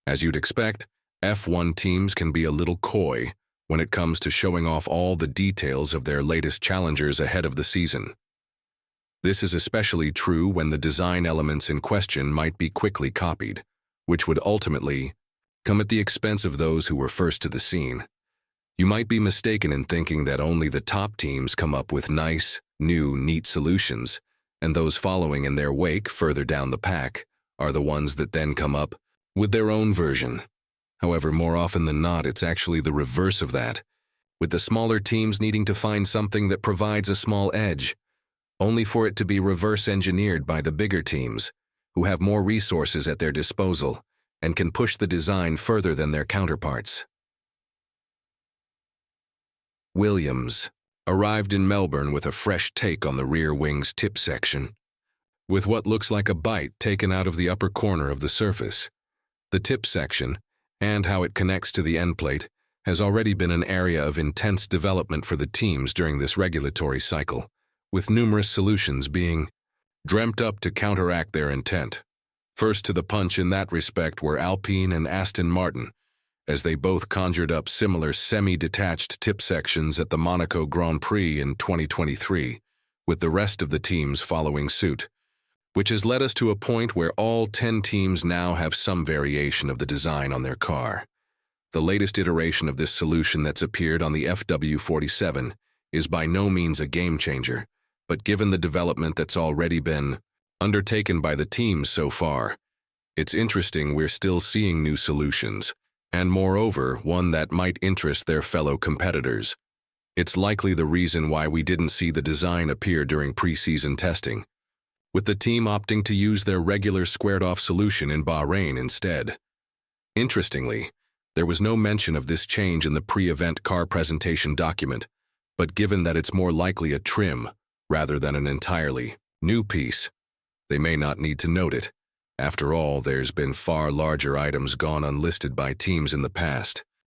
As you'd expect, F1 teams can be a little coy when it comes to showing off all the details of their latest challengers ahead of the season. This is especially true when the design elements in question might be quickly copied, which would ultimately come at the expense of those who were first to the scene. You might be mistaken in thinking that only the top teams come up with nice, new, neat solutions, and those following in their wake further down the pack are the ones that then come up with their own version. However, more often than not, it's actually the reverse of that, with the smaller teams needing to find something that provides a small edge, only for it to be reverse-engineered by the bigger teams, who have more resources at their disposal and can push the design further than their counterparts. Williams arrived in Melbourne with a fresh take on the rear wing's tip section, with what looks like a bite taken out of the upper corner of the surface. The tip section, and how it connects to the end plate, has already been an area of intense development for the teams during this regulatory cycle, with numerous solutions being dreamt up to counteract their intent. First to the punch in that respect were Alpine and Aston Martin, as they both conjured up similar semi-detached tip sections at the Monaco Grand Prix in 2023, with the rest of the teams following suit, which has led us to a point where all 10 teams now have some variation of the design on their car. The latest iteration of this solution that's appeared on the FW47 is by no means a game-changer, but given the development that's already been undertaken by the teams so far, it's interesting we're still seeing new solutions, and moreover, one that might interest their fellow competitors. It's likely the reason why we didn't see the design appear during pre-season testing, with the team opting to use their regular squared-off solution in Bahrain instead. Interestingly, there was no mention of this change in the pre-event car presentation document, but given that it's more likely a trim rather than an entirely new piece, they may not need to note it. After all, there's been far larger items gone unlisted by teams in the past.